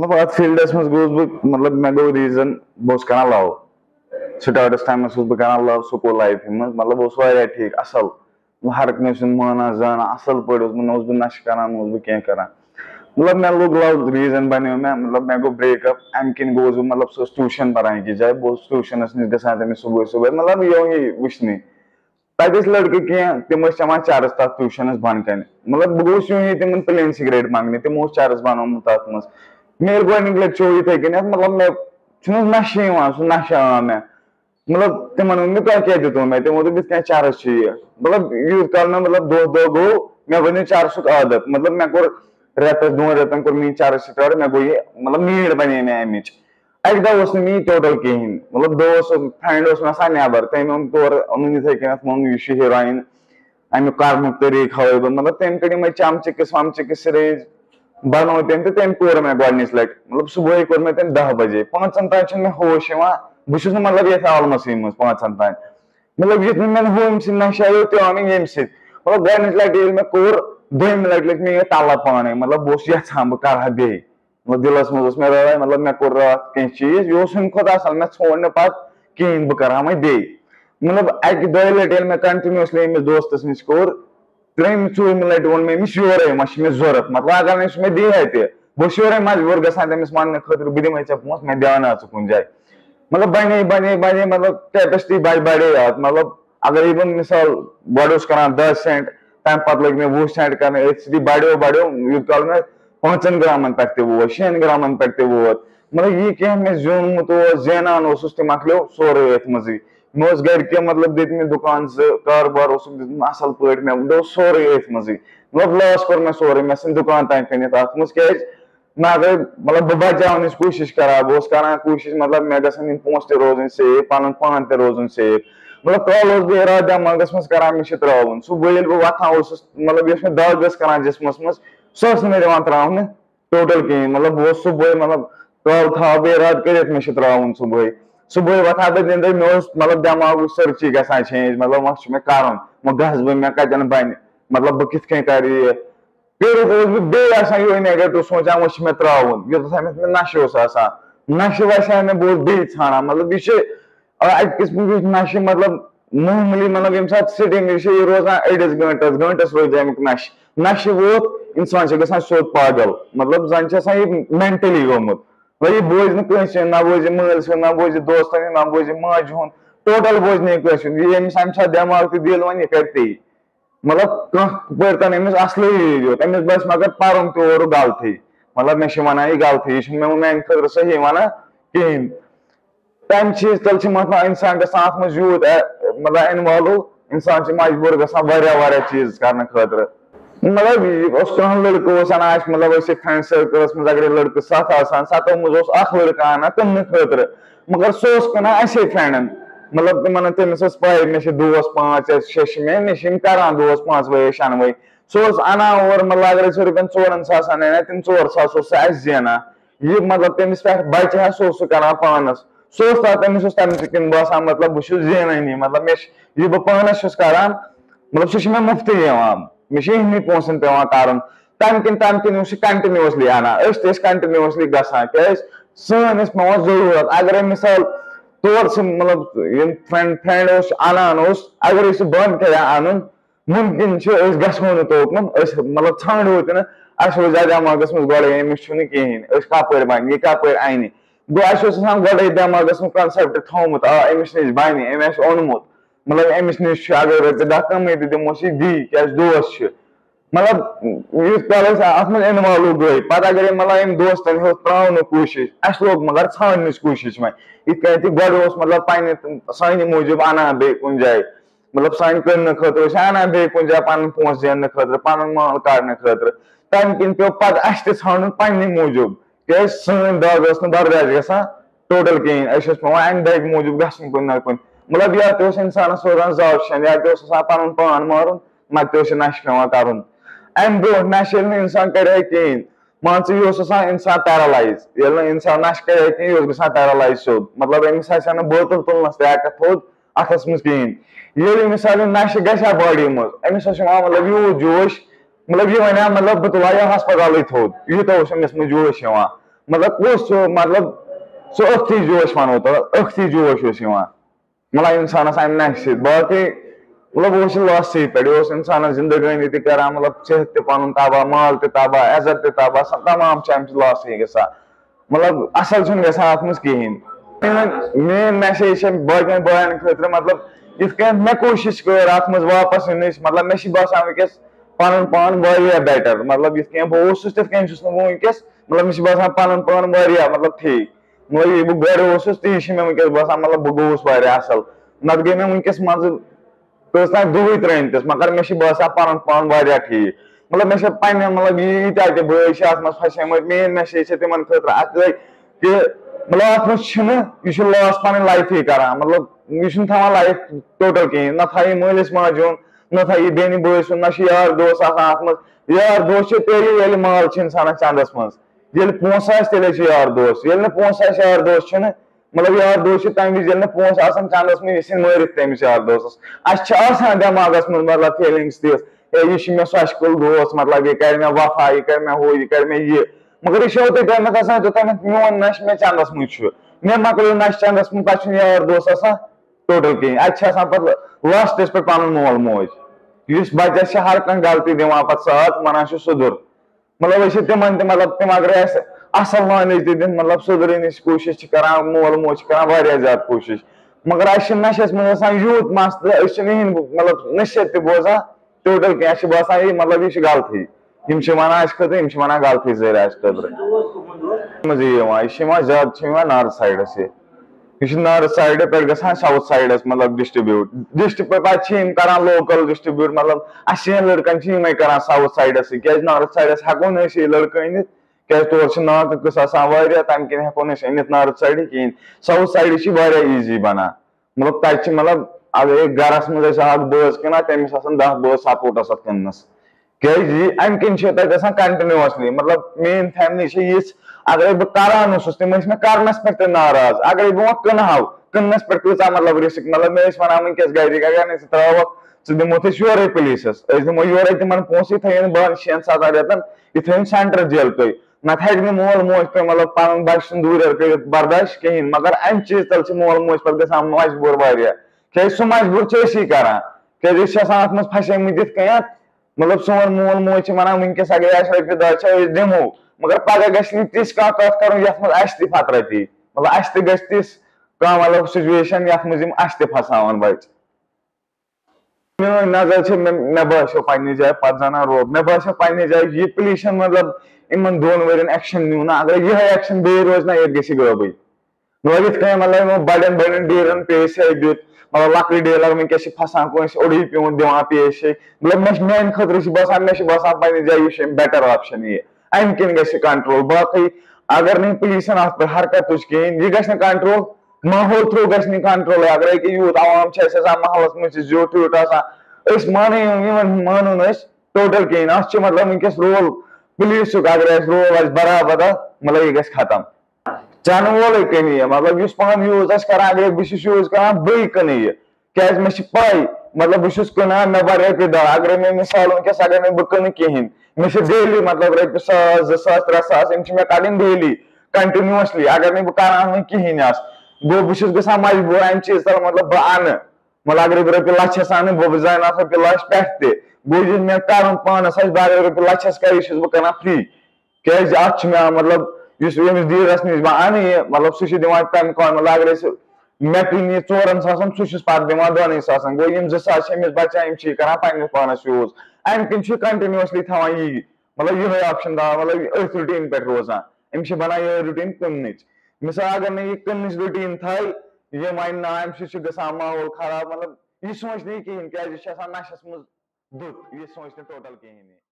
मतलब अत फील्डस मज गोस बह मतलब मे गो रीजन बस कर लव स्टार्टस टाइम बह कर लव स्कूल लाइफ मज मतलब वह ठीक असल हर कस माना जाना असल पे बह नश कर कह कर मतलब मे लोग लव रीजन बनो मे मतलब मे गो ब्रेकअप अम किन गोस बह मतलब सह ट्यूशन पान अकिस जाए बस ट्यूशनस नश ग तमिस सुबह सुबह मतलब ये वुचन तत लड़के कह तम चवान चरस तथ ट्यूशनस बन कन मतलब बह गोस यूं तम प्लेन सिगरेट मांगने तमो चरस बनोमुत तथ मज मेरे गोक लटो इथे कन मतलब मे नशे सह नशा आ मे मतलब तिमन वो तुह क्या दितो मे तमो दोप क्या चरस मतलब यूत काल मे मतलब दह गो मे बनो चरसुक आदत मतलब मे कोर रेतस दोन रेतन कोर मी चरस स्टार्ट मे गो ये मतलब नीड बने मे अमिच अक दह मी टोटल कहें मतलब दह फ्रेंड मे सा नबर तम ओन तौर ओन इथे कन मोन यह हीरोइन अमुक कर्मुक तरीक हवे बह मतलब तम कड़ यम चमचिकस वमचिकस रेज बनो तम तो तम कोर मे गोडनिच लट मतलब सुबह कोर मे तम 10 बजे 5 तान मे होश बहुत मतलब ये आलमस मज 5 तान मतलब युथ मे हम नशा तो आव ये मतलब गोडनिच लट मे कोर दोम लट लग मे तलब पाने मतलब बह यहां बह कर बे मतलब दिलस मज मे राय मतलब मे कोर रात कह चीज यह खुद असल मे छोड़ ना पत कहें बह कर वह बे मतलब अक दो लट मे कंटिन्यूसली अमिस दोस्तस नश कोर त्रेम चूम लट वो मे योरे वह मे जरूरत मतलब अगर मे दिहे बह योरे मजबूर ग तमिस वन खुद बह दिमे ऐ पोस मे दिया कुन जाए मतलब बने बने बने मतलब कैपेसिटी बढ़े अत मतलब अगर बह मिसाल गो कर 10 सेंट तम पे लग मे 20 सेंट कर बढ़ो बढ़ो यूत काल मे 5 ग्रामन पे वो 6 ग्रामन पे वो मतलब यह कह मे जोनमुत जेनान तह मकलो सोरे अथ मज मे गर मतलब दित मे दुकान कारोबार असल पे मे सोरे अथ मज मतलब लॉस कोर मे सोरे मे दुकान तान कनित अत मज क्या मैं अगर मतलब बह बचावन कोशिश करा बह कर कोशिश मतलब मे गन पोस त रोजन सेव पन पान त रोजन सेव मतलब कल बह रात दिमागस मज कर मे त्रावन सुबह ये बह वथान मतलब मे दग कर जिसमस मज सह मे दिवान त्रावन टोटल कहें मतलब बह सुबह मतलब कल था बे रात कर मे त्रावन सुबह सुबह वथा बह निंदर मे मतलब दिमाग सर्ची ग चेंज मतलब वह मे कर वह गस बह मे कतन बन मतलब बह कित कर फिर बह यो नेगेटिव सोचान वह मे त्रावन यूत मे नशे नशे वशे मे बहुत बे ाना मतलब यह अक किस्म नशे मतलब मामूली मतलब ये सिटिंग यह रोजान अड़िस गंटस रोज अमुक नशे वोत इंसान ग सोद पागल मतलब जन यह मेंटली गोमुत वह बोज नस ना बोज मल ना बोज दोस्तन ना बोज माज हूं टोटल बोज नस यमिस अमे दिमाग तो दिल वन यह कर मतलब कह पर्तन अमिस असल योत अमिस बस मगर पर्न तो गलत मतलब मे वन यह गलत यह मे मान खुद सही वन कहें तम चीज तल इंसान गत यूत मतलब इन्वॉल्व इंसान मजबूर ग चीज कर खुद मतलब कह लड़क मतलब फ्रेंड सर्कलस मज अगर लड़क 7 7 मज लड़का आना तमन खुद मगर सह कसे फ्रेंडन मतलब तिमन तमिस पे मे दोस 5 6 मे कर दोस 5 वे 6 वे सह अना और मतलब अगर सह रुपन 4 सासन अना तम 4 सास जेना यह मतलब तमिस पे बचे सह कर पानस सह तमिस तम किन बसान मतलब बह जेनानी मतलब मे यह बह पानस कर मतलब सह मे मुफ्त मे इहनी पोसन पे कर तम किन कंटिन्यूसली अना कंटिन्यूसली गसान क्या सन पे जरूरत अगर मिसाल तौर से मतलब फ्रेंड अनान अगर सह बंद कर अन मुमकिन गो ना तोकन मतलब ानो तो अस दिमागस मज गोड़े अमिस कहें कपर बन यह कपर अन गो गोड़े दिमागस मज कंसेप्ट थोमुत अमिस नश बन अमे ओनमुत मतलब अमिस नश अगर रोपे 10 कम दिमोस दी क्या दोस्त मतलब यूथ काल अत मज इन्वॉल्व गई पे अगर मतलब अम दोस्तन हो त्रावन कोशिश अस लोग मगर ान कोशिश वो इत गोड़ मतलब पे सान मूजूब अना बे कुन जाए मतलब सान क्न खुद अना बे कुन जाए पन पोस जेन खुद पन माल कड़ने खुद तम किन पे पे अस ान पे मूजूब क्या सन दग बर्दाश्त ग टोटल कहें पे अमे दग मूजूब गन कुन ना कुन मतलब या तो इंसानस रोजान जाशन या तो पन पान मारुन नत नश पे कर अम ब्रो नश इंसान कर कहें मान यह इंसान पैरालाइज ये इंसान नश कर कहें यह पैरालाइज सोद मतलब अमिस बोतल तुलनस तैकत थोद अथस मज कहें ये मिसाल नश ग बॉडी मज अमिस मतलब यूत जोश मतलब यह वन मतलब बह तुल हस्पताल थोद यूत अमिस मज जोश मतलब मतलब सो अख्ती जोश वनो तो अख्ती जोश मतलब इंसानस अम नशे बाकी मतलब वो लॉस पे इंसान जिंदगानी तक मतलब सेहत पुन तबाह माल तबाह इज्जत तबाह तमाम लॉस गा मतलब असल अत मज कहें मेन मैसेज बाकी बायन खतर मतलब ये मे कोशिश कर अत मज वापस इन मतलब मे बसान वनकस पन पान बेटर मतलब ये बहुत तथ वनकस मतलब मे बसान पन पान मतलब ठीक मतलब ये बह गो ती मे वनकस बसान मतलब बह गोस असल नत गई मे वनकस मज दुह त्रनिस मगर मे बसान पन पान ठीक मतलब मे पे मतलब ईटा बे फसे मेन मैसेज तिम खतर कि मतलब अत मज लॉस पन लाइफ कर मतलब यह था लाइफ टोटल कहें ना था मालिस माजे ना था बेन बे सुन ना यार दोस अत मज यार दोस तेल माल इंसान चंदस मज पोस तेल यार दोस ये पोस यार दोस मतलब यार दोस तम वज पोस चंदस मज मारित तमिस यार दोस दिमागस मज मतलब फीलिंग्स यह मे सशकुल दोस मतलब यह कर मे वफा यह कर मे हो यह कर मे यह मगर यह तमें आसान योतमें मोन नश मे चंदस मज मे मकल नश चंदस मज पे यार दोस टोटल कहें अत पे लास्टस पे पन मोल मोज इस बच्चस हर कह गलती दिवान पे साथ वन सुधुर मतलब तिमन मतलब तिम अगर असल नॉलेज दिन मतलब सुधरन कोशिश कर मोल मोज कर ज्यादा कोशिश मगर नशस मज यूत मसल मतलब नशियत बोजान टोटल कह बसान ये मतलब यह गलती वन खतर वन गलती जरिए खतर यह ज्यादा नॉर्थ साइड से यह नॉर्थ साइड पे ग साउथ साइड मतलब डिस्ट्रीब्यूट पे कर लोकल डिस्ट्रीब्यूट मतलब लड़कन कर साउथ साइड क्या नॉर्थ साइड हेको न लड़क अनित क्या तौर नाक कस तम कन हेको अनित नॉर्थ साइड कहें साउथ साइड ईजी बनान मतलब तक मतलब अगर गरस मज बस कना तमिस 10 बस सपोर्टस अत कनस क्या अम कन कंटिन्यूसली मतलब मेन फैमिली ये अगर बह करान तम मे करनस पे नाराज अगर बह कनह कनस पे कचा मतलब रिस्क मतलब मे वन वनकस गरिक अगर त्रवक दिमो योरे पुलिसस दिमो योरे तिम पोस थन बहन 6-7 रेतन यह थन सेंट्रल जेल तुम नत हे मोल मोज पे मतलब पन बच दूर कर बर्दाश्त कहें मगर अम चीज तल मोल मोज पे ग मजबूर क्या सह मजबूर कर क्या अत मज फसे मत मतलब सोन मोल मोज वन वनकस अगर रोपये 10 दिमो मगर पगह ग तिस कत कर ये फतरती मतलब तिस मतलब सिचुएशन ये मज फसान बच मेरी नजर मे बो पे जाए पे जाना रोब मे बो पे जाए ये पोल्यूशन मतलब इन 2 वन एक्शन नी ना अगर यह एक्शन बे रोज ना ये ग गबी मतलब बड़न बड़न डीलन पेश दित मतलब लकड़ डीलर वनकस फसान कस ओडी पे दिवान पेश मतलब मेन खतर मे बसान पे जाए बेटर ऑप्शन ये अम कन ग कंट्रोल बाकी अगर नहीं पुलिसन अत पे हरकत तुझ कहें यह ग कंट्रोल माहौल थ्रू ग कंट्रोल अगर यूथ आवाम महलस मज जुट यूट मानून टोटल कहें मतलब वनकस रोल पुलिस अगर रोल बराबर मतलब यह ग खत्म चन वोल कनी मतलब इस पान यूज कर अगर बस यूज कर बे कन यह क्या मे पाई मतलब बस कनान मे बर रोपये 10 अगर मे मिसाल वनकस अगर मे बह कन कहें मे डेली मतलब रोपये 1,000 2,000 3,000 मे कड़न डेली कंटिन्यूसली अगर मे बह कर कहें गो बस ग मजबूर अम चीज तल मतलब बह अन मतलब अगर बह रोपये लछस अन बह जान रोपये लछ पे गो ये मे कर पानस बह अगर रोपये लछस कर बह कर फ्री क्या अत मे मतलब यमिस डीलरस नश बह अन यह मतलब सह दिवान तम मतलब अगर मे कन यह 4,000 सह पे दिवान 2,000 गो 2,000 अमिस बचान कर पे पानस यूज अम कन कंटिन्यूसली था यह मतलब यह ऑप्शन मतलब अथ रूटीन पे रोजान अम बनान यह रूटीन कन मिसाल अगर नहीं कन रूटीन थ यह वन ना अम ग माहौल खराब मतलब यह सोच कहें क्या नशस मज दुत यह सोच टोटल कहें।